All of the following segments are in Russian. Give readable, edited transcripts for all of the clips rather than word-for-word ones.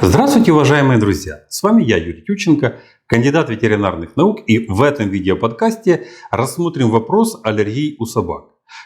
Здравствуйте, уважаемые друзья! С вами я, Юрий Тютченко, кандидат ветеринарных наук, и в этом видеоподкасте рассмотрим вопрос аллергий у собак.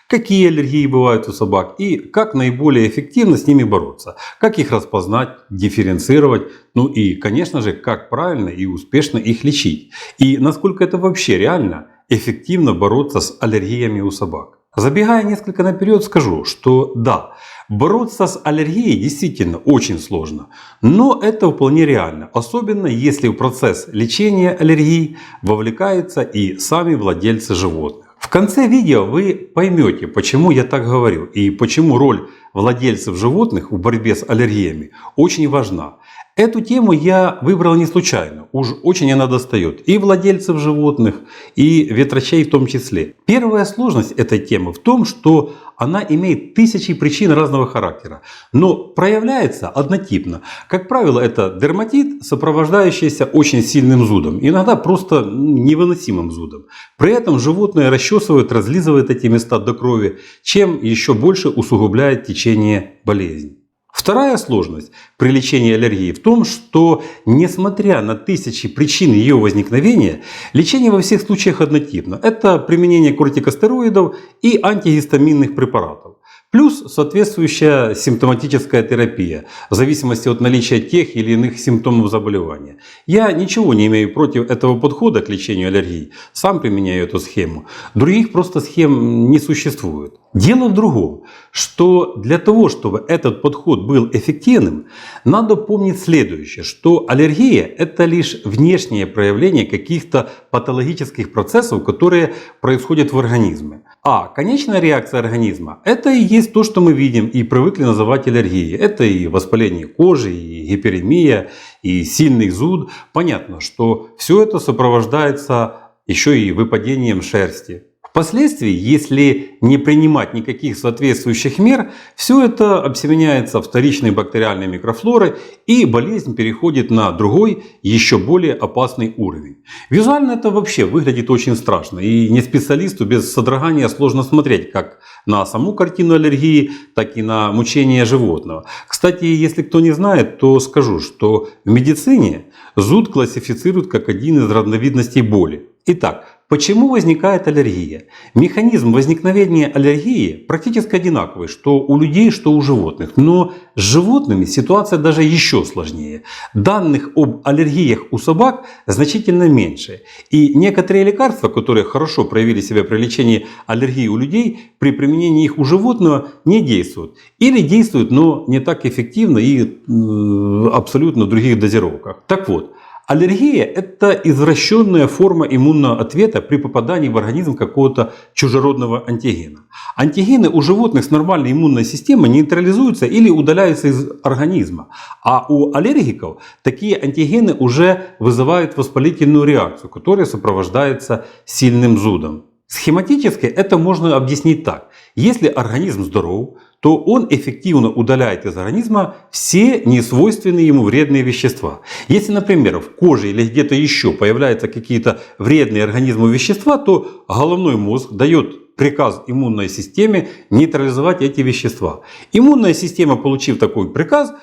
Какие аллергии бывают у собак и как наиболее эффективно с ними бороться, как их распознать, дифференцировать, ну и, конечно же, как правильно и успешно их лечить, и насколько это вообще реально эффективно бороться с аллергиями у собак. Забегая несколько наперед, скажу, что да, бороться с аллергией действительно очень сложно, но это вполне реально, особенно если в процесс лечения аллергии вовлекаются и сами владельцы животных. В конце видео вы поймете, почему я так говорю и почему роль владельцев животных в борьбе с аллергиями очень важна. Эту тему я выбрал не случайно, уж очень она достает и владельцев животных, и ветврачей в том числе. Первая сложность этой темы в том, что она имеет тысячи причин разного характера, но проявляется однотипно. Как правило, это дерматит, сопровождающийся очень сильным зудом, иногда просто невыносимым зудом. При этом животное расчесывает, разлизывает эти места до крови, чем еще больше усугубляет течение болезни. Вторая сложность при лечении аллергии в том, что, несмотря на тысячи причин ее возникновения, лечение во всех случаях однотипно. Это применение кортикостероидов и антигистаминных препаратов. Плюс соответствующая симптоматическая терапия, в зависимости от наличия тех или иных симптомов заболевания. Я ничего не имею против этого подхода к лечению аллергий, сам применяю эту схему. Других просто схем не существует. Дело в другом, что для того, чтобы этот подход был эффективным, надо помнить следующее, что аллергия – это лишь внешнее проявление каких-то патологических процессов, которые происходят в организме. А конечная реакция организма – это и есть то, что мы видим и привыкли называть аллергией. Это и воспаление кожи, и гиперемия, и сильный зуд. Понятно, что все это сопровождается еще и выпадением шерсти. Впоследствии, если не принимать никаких соответствующих мер, все это обсеменяется вторичной бактериальной микрофлорой, и болезнь переходит на другой, еще более опасный уровень. Визуально это вообще выглядит очень страшно, и не специалисту без содрогания сложно смотреть как на саму картину аллергии, так и на мучения животного. Кстати, если кто не знает, то скажу, что в медицине зуд классифицируют как один из разновидностей боли. Итак, почему возникает аллергия? Механизм возникновения аллергии практически одинаковый, что у людей, что у животных. Но с животными ситуация даже еще сложнее. Данных об аллергиях у собак значительно меньше. И некоторые лекарства, которые хорошо проявили себя при лечении аллергии у людей, при применении их у животного не действуют. Или действуют, но не так эффективно и абсолютно в других дозировках. Так вот. Аллергия – это извращенная форма иммунного ответа при попадании в организм какого-то чужеродного антигена. Антигены у животных с нормальной иммунной системой нейтрализуются или удаляются из организма. А у аллергиков такие антигены уже вызывают воспалительную реакцию, которая сопровождается сильным зудом. Схематически это можно объяснить так. Если организм здоров, то он эффективно удаляет из организма все несвойственные ему вредные вещества. Если, например, в коже или где-то еще появляются какие-то вредные организму вещества, то головной мозг дает приказ иммунной системе нейтрализовать эти вещества. Иммунная система, получив такой приказ,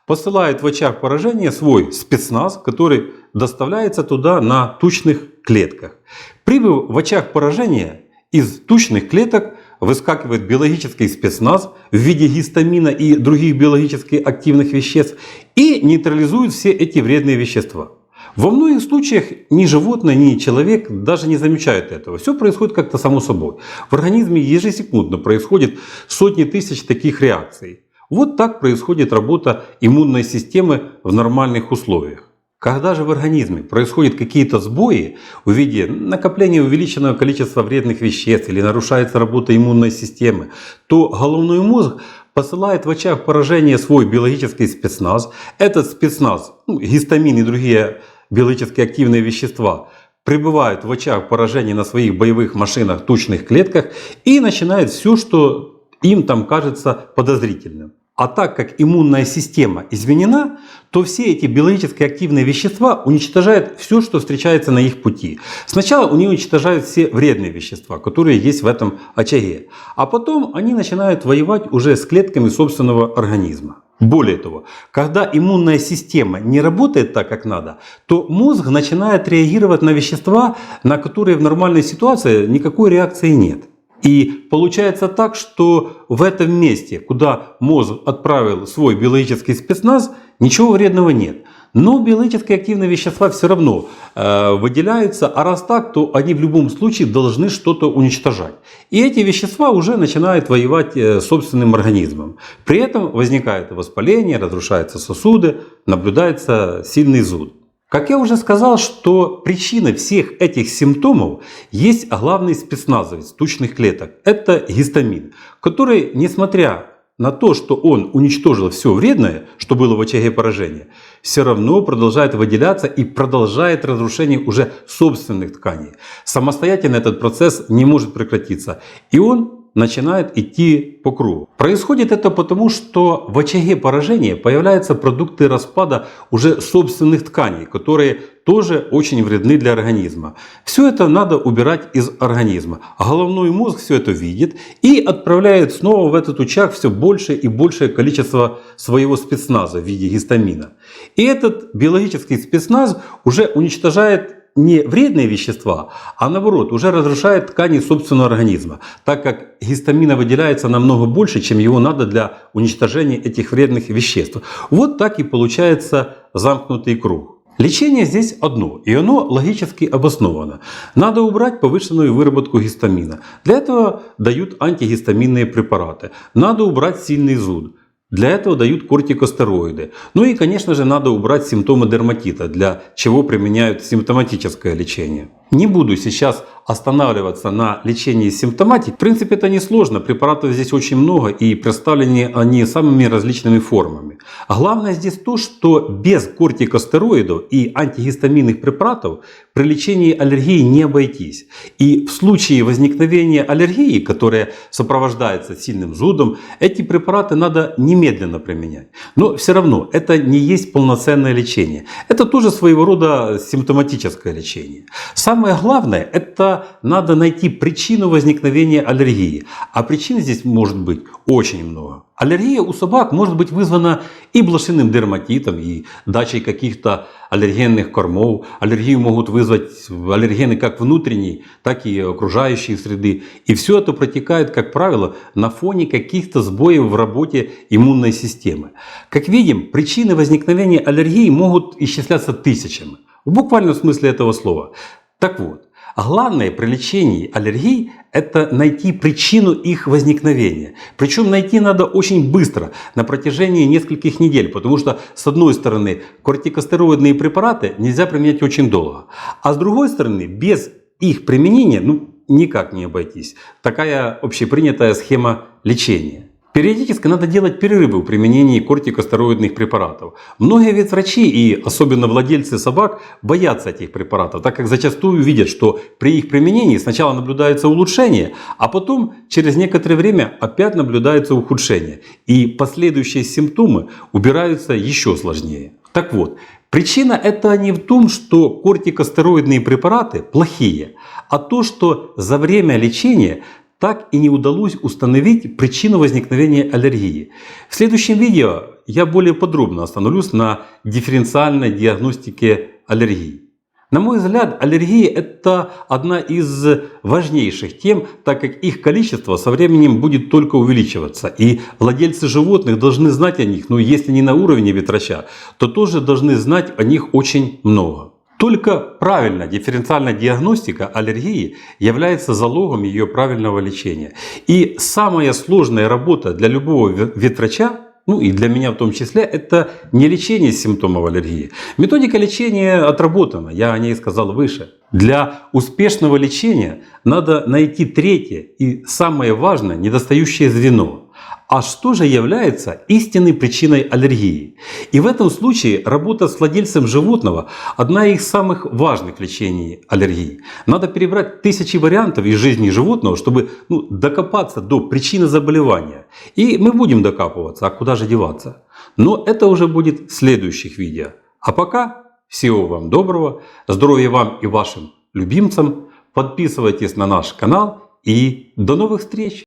посылает в очаг поражения свой спецназ, который доставляется туда на тучных клетках. Прибыв в очаг поражения, из тучных клеток выскакивает биологический спецназ в виде гистамина и других биологически активных веществ и нейтрализует все эти вредные вещества. Во многих случаях ни животное, ни человек даже не замечают этого. Все происходит как-то само собой. В организме ежесекундно происходит сотни тысяч таких реакций. Вот так происходит работа иммунной системы в нормальных условиях. Когда же в организме происходят какие-то сбои в виде накопления увеличенного количества вредных веществ или нарушается работа иммунной системы, то головной мозг посылает в очаг поражения свой биологический спецназ. Этот спецназ, гистамин и другие биологически активные вещества, прибывают в очаг поражения на своих боевых машинах, тучных клетках и начинают все, что им там кажется подозрительным. А так как иммунная система изменена, то все эти биологически активные вещества уничтожают все, что встречается на их пути. Сначала они уничтожают все вредные вещества, которые есть в этом очаге. А потом они начинают воевать уже с клетками собственного организма. Более того, когда иммунная система не работает так, как надо, то мозг начинает реагировать на вещества, на которые в нормальной ситуации никакой реакции нет. И получается так, что в этом месте, куда мозг отправил свой биологический спецназ, ничего вредного нет. Но биологически активные вещества все равно выделяются, а раз так, то они в любом случае должны что-то уничтожать. И эти вещества уже начинают воевать с собственным организмом. При этом возникает воспаление, разрушаются сосуды, наблюдается сильный зуд. Как я уже сказал, что причиной всех этих симптомов есть главный спецназовец тучных клеток. Это гистамин, который, несмотря на то, что он уничтожил все вредное, что было в очаге поражения, все равно продолжает выделяться и продолжает разрушение уже собственных тканей. Самостоятельно этот процесс не может прекратиться. И он начинает идти по кругу. Происходит это потому, что в очаге поражения появляются продукты распада уже собственных тканей, которые тоже очень вредны для организма. Все это надо убирать из организма. А головной мозг все это видит и отправляет снова в этот очаг все больше и большее количество своего спецназа в виде гистамина. И этот биологический спецназ уже уничтожает не вредные вещества, а наоборот, уже разрушает ткани собственного организма, так как гистамина выделяется намного больше, чем его надо для уничтожения этих вредных веществ. Вот так и получается замкнутый круг. Лечение здесь одно, и оно логически обосновано. Надо убрать повышенную выработку гистамина. Для этого дают антигистаминные препараты. Надо убрать сильный зуд. Для этого дают кортикостероиды. Ну и, конечно же, надо убрать симптомы дерматита, для чего применяют симптоматическое лечение. Не буду сейчас останавливаться на лечении симптоматики. В принципе, это несложно. Препаратов здесь очень много и представлены они самыми различными формами. А главное здесь то, что без кортикостероидов и антигистаминных препаратов при лечении аллергии не обойтись. И в случае возникновения аллергии, которая сопровождается сильным зудом, эти препараты надо немедленно применять. Но все равно это не есть полноценное лечение. Это тоже своего рода симптоматическое лечение. Самое главное, это надо найти причину возникновения аллергии. А причин здесь может быть очень много. Аллергия у собак может быть вызвана и блошиным дерматитом, и дачей каких-то аллергенных кормов. Аллергию могут вызвать аллергены как внутренней, так и окружающей среды. И все это протекает, как правило, на фоне каких-то сбоев в работе иммунной системы. Как видим, причины возникновения аллергии могут исчисляться тысячами. В буквальном смысле этого слова. Так вот, главное при лечении аллергий – это найти причину их возникновения. Причем найти надо очень быстро, на протяжении нескольких недель, потому что, с одной стороны, кортикостероидные препараты нельзя применять очень долго, а с другой стороны, без их применения никак не обойтись. Такая общепринятая схема лечения. Периодически надо делать перерывы в применении кортикостероидных препаратов. Многие ветврачи и особенно владельцы собак боятся этих препаратов, так как зачастую видят, что при их применении сначала наблюдается улучшение, а потом через некоторое время опять наблюдается ухудшение. И последующие симптомы убираются еще сложнее. Так вот, причина это не в том, что кортикостероидные препараты плохие, а то, что за время лечения так и не удалось установить причину возникновения аллергии. В следующем видео я более подробно остановлюсь на дифференциальной диагностике аллергии. На мой взгляд, аллергия – это одна из важнейших тем, так как их количество со временем будет только увеличиваться. И владельцы животных должны знать о них, но если не на уровне ветврача, то тоже должны знать о них очень много. Только правильная дифференциальная диагностика аллергии является залогом ее правильного лечения. И самая сложная работа для любого ветврача, и для меня в том числе, это не лечение симптомов аллергии. Методика лечения отработана, я о ней сказал выше. Для успешного лечения надо найти третье и самое важное недостающее звено. А что же является истинной причиной аллергии? И в этом случае работа с владельцем животного – одна из самых важных лечений аллергии. Надо перебрать тысячи вариантов из жизни животного, чтобы докопаться до причины заболевания. И мы будем докапываться, а куда же деваться? Но это уже будет в следующих видео. А пока всего вам доброго, здоровья вам и вашим любимцам. Подписывайтесь на наш канал и до новых встреч!